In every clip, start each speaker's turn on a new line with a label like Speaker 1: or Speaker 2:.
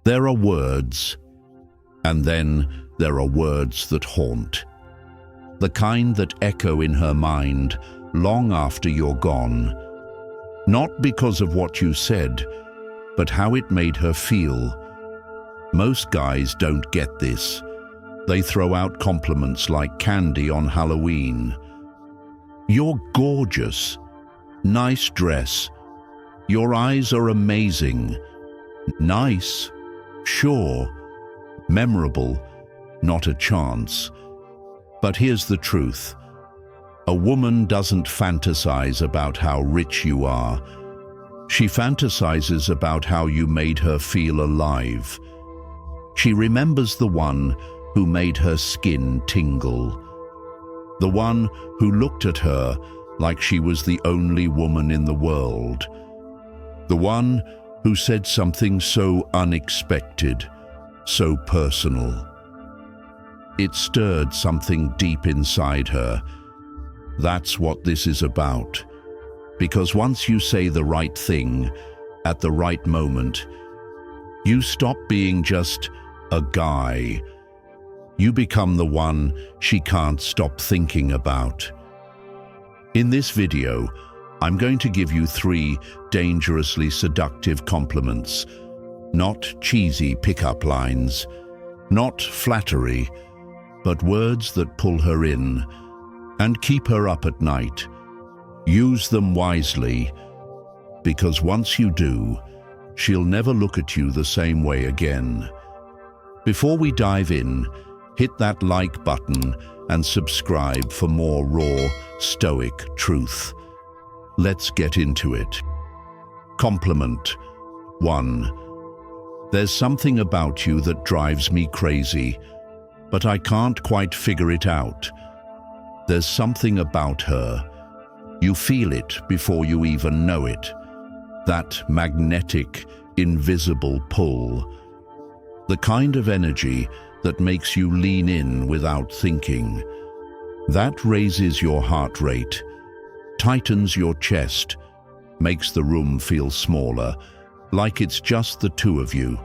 Speaker 1: There are words, and then there are words that haunt. The kind that echo in her mind long after you're gone. Not because of what you said, but how it made her feel. Most guys don't get this. They throw out compliments like candy on Halloween. You're gorgeous. Nice dress. Your eyes are amazing. Nice. Sure. Memorable. Not a chance. But here's the truth. A woman doesn't fantasize about how rich you are. She fantasizes about how you made her feel alive. She remembers the one who made her skin tingle. The one who looked at her like she was the only woman in the world. The one who said something so unexpected, so personal. It stirred something deep inside her. That's what this is about. Because once you say the right thing at the right moment, you stop being just a guy. You become the one she can't stop thinking about. In this video, I'm going to give you 3 dangerously seductive compliments. Not cheesy pickup lines, not flattery, but words that pull her in and keep her up at night. Use them wisely, because once you do, she'll never look at you the same way again. Before we dive in, hit that like button and subscribe for more raw, stoic truth. Let's get into it. Compliment 1. There's something about you that drives me crazy, but I can't quite figure it out. There's something about her. You feel it before you even know it. That magnetic, invisible pull. The kind of energy that makes you lean in without thinking. That raises your heart rate, tightens your chest, makes the room feel smaller, like it's just the two of you.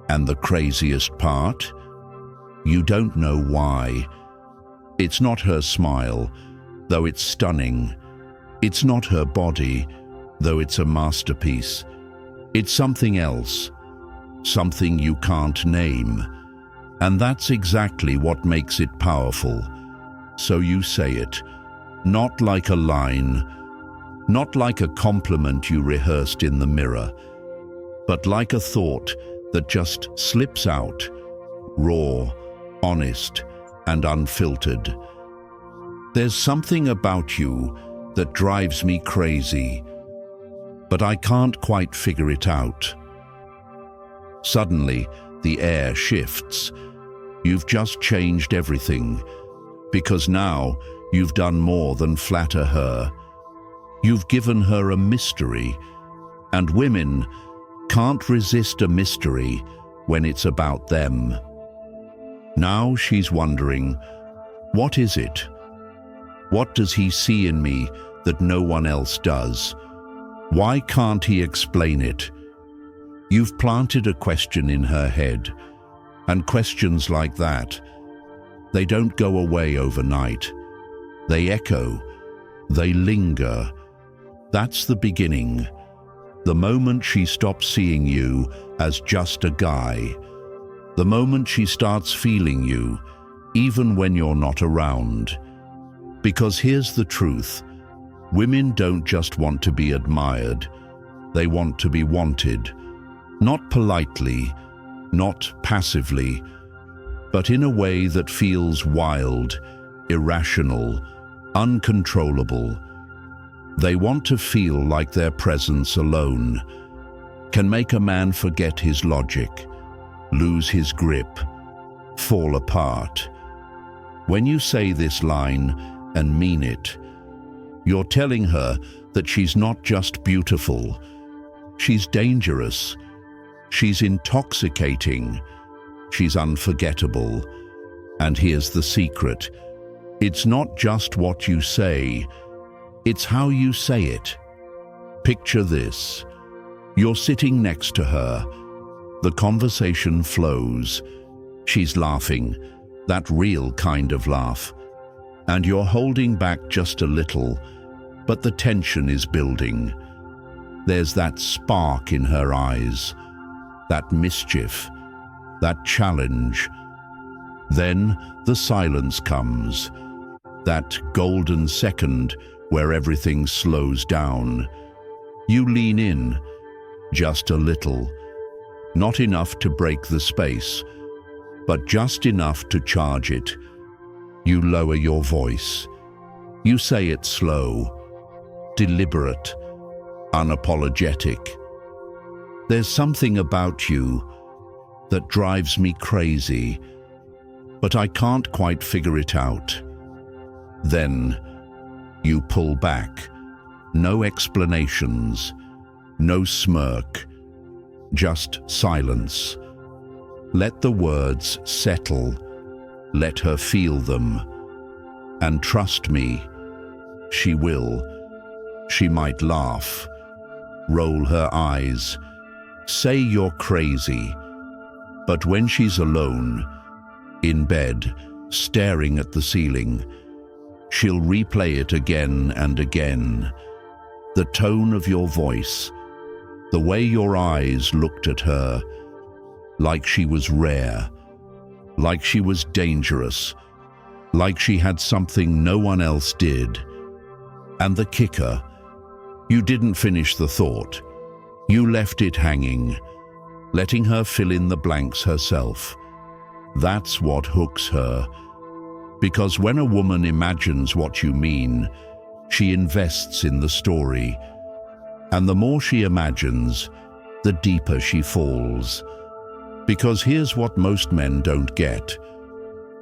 Speaker 1: And the craziest part? You don't know why. It's not her smile, though it's stunning. It's not her body, though it's a masterpiece. It's something else, something you can't name. And that's exactly what makes it powerful. So you say it, not like a line, not like a compliment you rehearsed in the mirror, but like a thought that just slips out, raw, honest, and unfiltered. There's something about you that drives me crazy, but I can't quite figure it out. Suddenly, the air shifts. You've just changed everything, because now you've done more than flatter her. You've given her a mystery, and women can't resist a mystery when it's about them. Now she's wondering, what is it? What does he see in me that no one else does? Why can't he explain it? You've planted a question in her head, and questions like that, they don't go away overnight. They echo, they linger. That's the beginning. The moment she stops seeing you as just a guy. The moment she starts feeling you, even when you're not around. Because here's the truth. Women don't just want to be admired. They want to be wanted. Not politely, not passively, but in a way that feels wild, irrational, uncontrollable. They want to feel like their presence alone can make a man forget his logic, lose his grip, fall apart. When you say this line and mean it, you're telling her that she's not just beautiful, she's dangerous, she's intoxicating, she's unforgettable. And here's the secret. It's not just what you say, it's how you say it. Picture this. You're sitting next to her, The conversation flows. She's laughing, that real kind of laugh. And you're holding back just a little, but the tension is building. There's that spark in her eyes, that mischief, that challenge. Then the silence comes, that golden second where everything slows down. You lean in, just a little, not enough to break the space, but just enough to charge it. You lower your voice. You say it slow, deliberate, unapologetic. There's something about you that drives me crazy, but I can't quite figure it out. Then you pull back. No explanations, no smirk, just silence. Let the words settle. Let her feel them. And trust me, she will. She might laugh, roll her eyes, say you're crazy. But when she's alone, in bed, staring at the ceiling, she'll replay it again and again. The tone of your voice, the way your eyes looked at her, like she was rare, like she was dangerous, like she had something no one else did. And the kicker, you didn't finish the thought. You left it hanging, letting her fill in the blanks herself. That's what hooks her. Because when a woman imagines what you mean, she invests in the story. And the more she imagines, the deeper she falls. Because here's what most men don't get.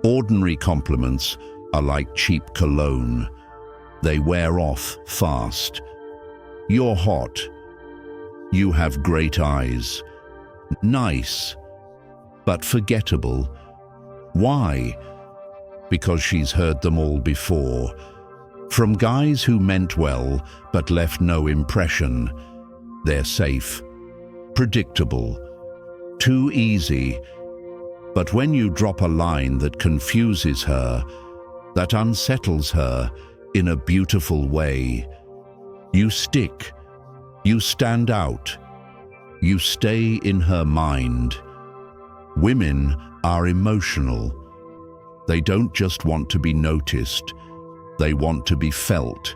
Speaker 1: Ordinary compliments are like cheap cologne. They wear off fast. You're hot. You have great eyes. Nice, but forgettable. Why? Because she's heard them all before. From guys who meant well but left no impression. They're safe, predictable, too easy. But when you drop a line that confuses her, that unsettles her in a beautiful way, you stick, you stand out, you stay in her mind. Women are emotional. They don't just want to be noticed. They want to be felt.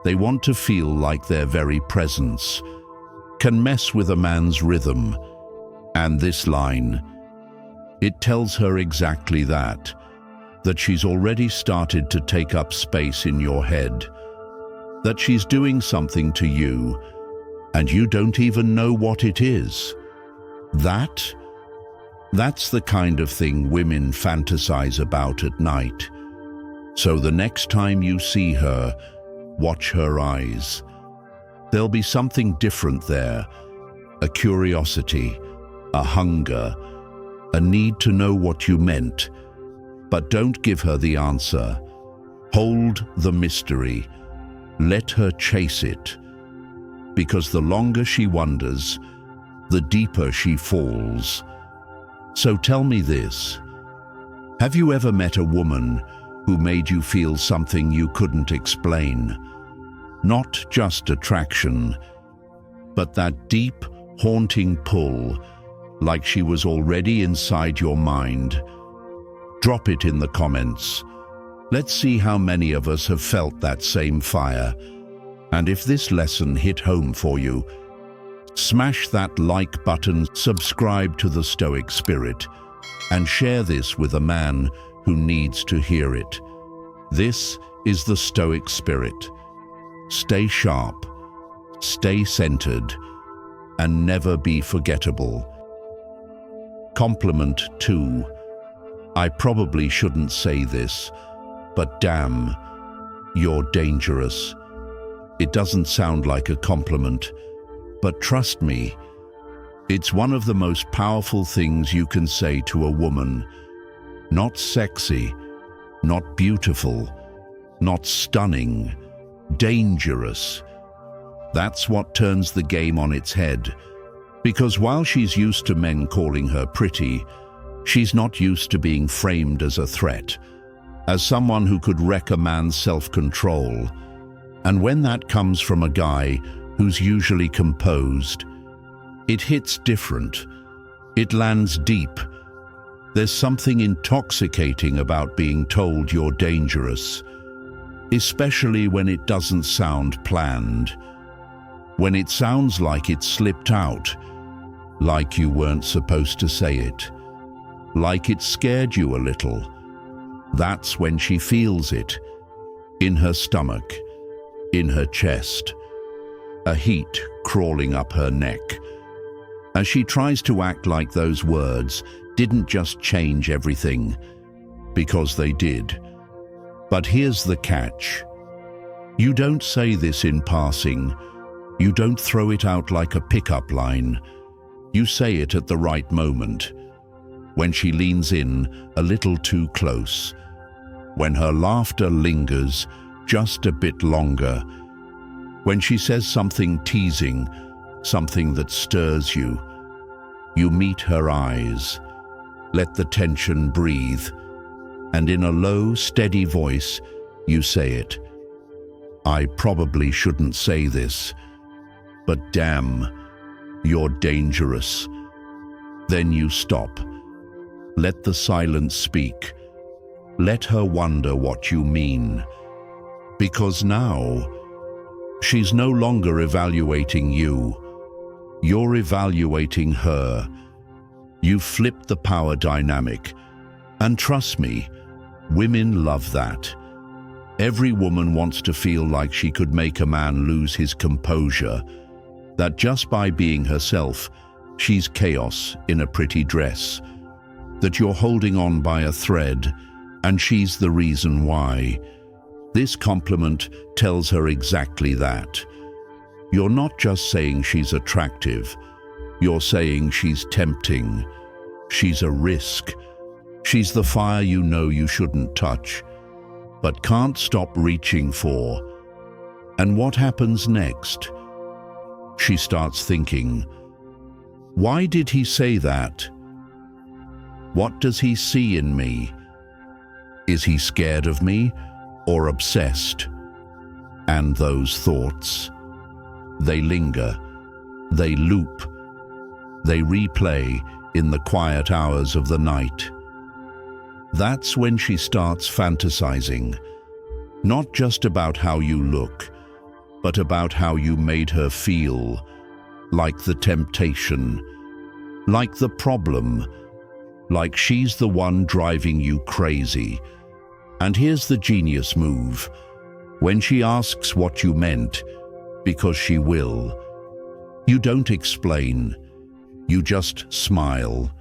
Speaker 1: They want to feel like their very presence can mess with a man's rhythm. And this line, it tells her exactly that she's already started to take up space in your head, that she's doing something to you, and you don't even know what it is. That's the kind of thing women fantasize about at night. So the next time you see her, watch her eyes. There'll be something different there, a curiosity, a hunger, a need to know what you meant. But don't give her the answer. Hold the mystery. Let her chase it. Because the longer she wonders, the deeper she falls. So tell me this. Have you ever met a woman who made you feel something you couldn't explain? Not just attraction, but that deep, haunting pull, like she was already inside your mind. Drop it in the comments. Let's see how many of us have felt that same fire. And if this lesson hit home for you, smash that like button, subscribe to the Stoic Spirit, and share this with a man who needs to hear it. This is the Stoic Spirit. Stay sharp, stay centered, and never be forgettable. Compliment 2. I probably shouldn't say this, but damn, you're dangerous. It doesn't sound like a compliment, but trust me, it's one of the most powerful things you can say to a woman. Not sexy, not beautiful, not stunning, dangerous. That's what turns the game on its head. Because while she's used to men calling her pretty, she's not used to being framed as a threat, as someone who could wreck a man's self-control. And when that comes from a guy who's usually composed, it hits different. It lands deep. There's something intoxicating about being told you're dangerous, especially when it doesn't sound planned, when it sounds like it slipped out, like you weren't supposed to say it, like it scared you a little. That's when she feels it, in her stomach, in her chest, a heat crawling up her neck, as she tries to act like those words didn't just change everything, because they did. But here's the catch. You don't say this in passing. You don't throw it out like a pickup line. You say it at the right moment, when she leans in a little too close, when her laughter lingers just a bit longer, when she says something teasing, something that stirs you. You meet her eyes, let the tension breathe, and in a low, steady voice, you say it. I probably shouldn't say this, but damn, you're dangerous. Then you stop. Let the silence speak. Let her wonder what you mean. Because now, she's no longer evaluating you. You're evaluating her. You've flipped the power dynamic. And trust me, women love that. Every woman wants to feel like she could make a man lose his composure, that just by being herself, she's chaos in a pretty dress, that you're holding on by a thread, and she's the reason why. This compliment tells her exactly that. You're not just saying she's attractive, you're saying she's tempting, she's a risk, she's the fire you know you shouldn't touch, but can't stop reaching for. And what happens next? She starts thinking, why did he say that? What does he see in me? Is he scared of me or obsessed? And those thoughts, they linger, they loop, they replay in the quiet hours of the night. That's when she starts fantasizing, not just about how you look, but about how you made her feel, like the temptation, like the problem, like she's the one driving you crazy. And here's the genius move. When she asks what you meant, because she will, you don't explain, you just smile,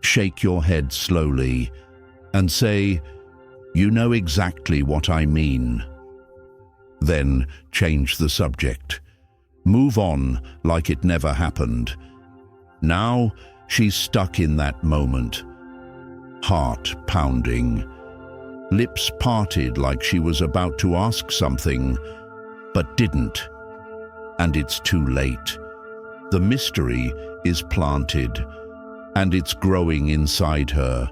Speaker 1: shake your head slowly, and say, you know exactly what I mean. Then change the subject. Move on like it never happened. Now she's stuck in that moment. Heart pounding. Lips parted like she was about to ask something, but didn't. And it's too late. The mystery is planted, and it's growing inside her.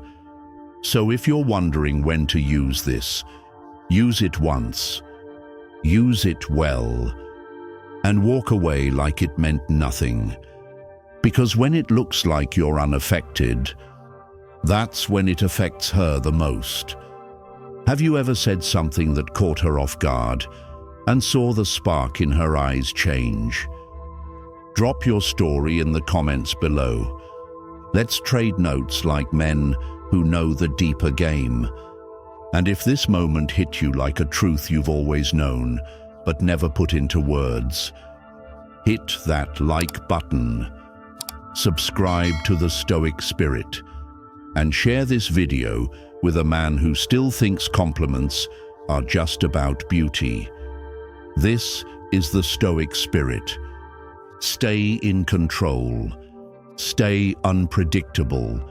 Speaker 1: So if you're wondering when to use this, use it once. Use it well, and walk away like it meant nothing. Because when it looks like you're unaffected, that's when it affects her the most. Have you ever said something that caught her off guard and saw the spark in her eyes change? Drop your story in the comments below. Let's trade notes like men who know the deeper game. And if this moment hit you like a truth you've always known, but never put into words, hit that like button, subscribe to the Stoic Spirit, and share this video with a man who still thinks compliments are just about beauty. This is the Stoic Spirit. Stay in control, stay unpredictable,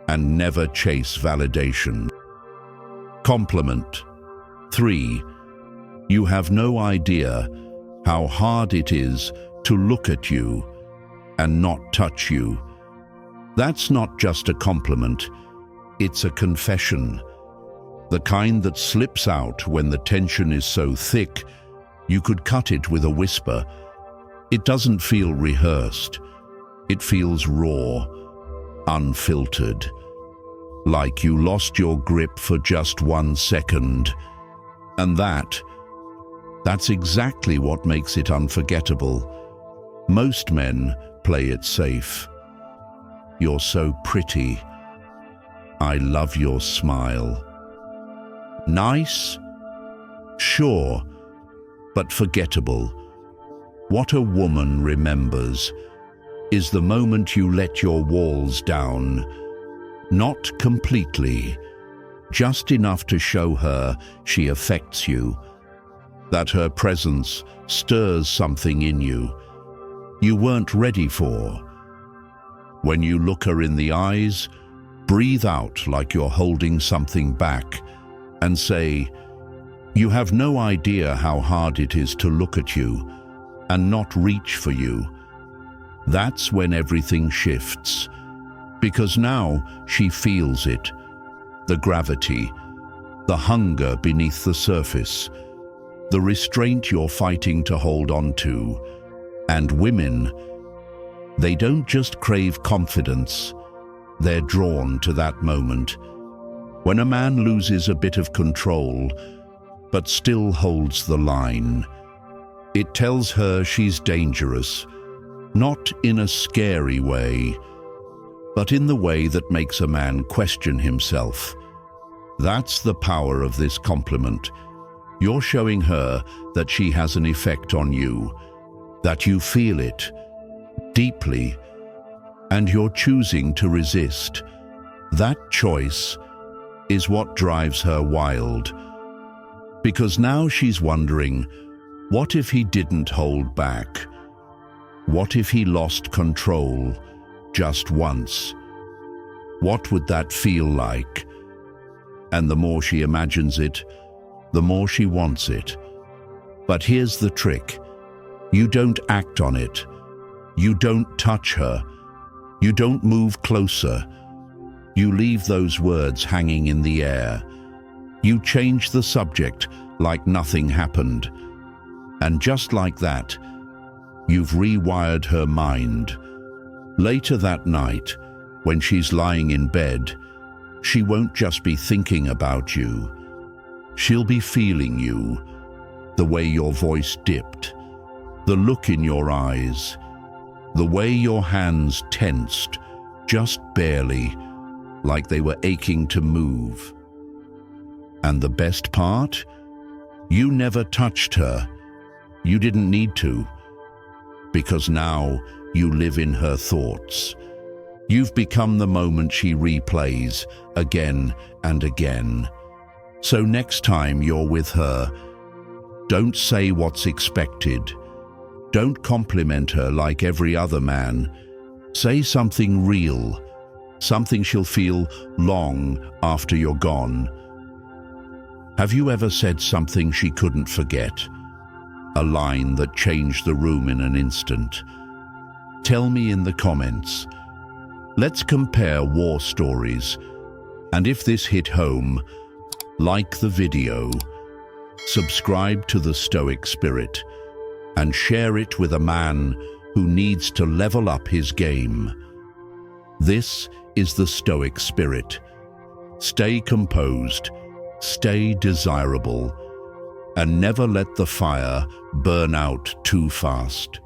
Speaker 1: and never chase validation. Compliment. 3. You have no idea how hard it is to look at you and not touch you. That's not just a compliment, it's a confession. The kind that slips out when the tension is so thick, you could cut it with a whisper. It doesn't feel rehearsed. It feels raw, unfiltered. Like you lost your grip for just 1 second. And that's exactly what makes it unforgettable. Most men play it safe. You're so pretty. I love your smile. Nice? Sure, but forgettable. What a woman remembers is the moment you let your walls down. Not completely, just enough to show her she affects you, that her presence stirs something in you weren't ready for. When you look her in the eyes, breathe out like you're holding something back and say, "You have no idea how hard it is to look at you and not reach for you." That's when everything shifts. Because now she feels it, the gravity, the hunger beneath the surface, the restraint you're fighting to hold on to. And women, they don't just crave confidence, they're drawn to that moment. When a man loses a bit of control, but still holds the line, it tells her she's dangerous, not in a scary way, but in the way that makes a man question himself. That's the power of this compliment. You're showing her that she has an effect on you, that you feel it deeply, and you're choosing to resist. That choice is what drives her wild. Because now she's wondering, what if he didn't hold back? What if he lost control just once? What would that feel like? And the more she imagines it, the more she wants it. But here's the trick. You don't act on it. You don't touch her. You don't move closer. You leave those words hanging in the air. You change the subject like nothing happened. And just like that, you've rewired her mind. Later that night, when she's lying in bed, she won't just be thinking about you. She'll be feeling you, the way your voice dipped, the look in your eyes, the way your hands tensed, just barely, like they were aching to move. And the best part? You never touched her. You didn't need to, because now you live in her thoughts. You've become the moment she replays again and again. So next time you're with her, don't say what's expected. Don't compliment her like every other man. Say something real, something she'll feel long after you're gone. Have you ever said something she couldn't forget? A line that changed the room in an instant? Tell me in the comments. Let's compare war stories. And if this hit home, like the video, subscribe to the Stoic Spirit, and share it with a man who needs to level up his game. This is the Stoic Spirit. Stay composed, stay desirable, and never let the fire burn out too fast.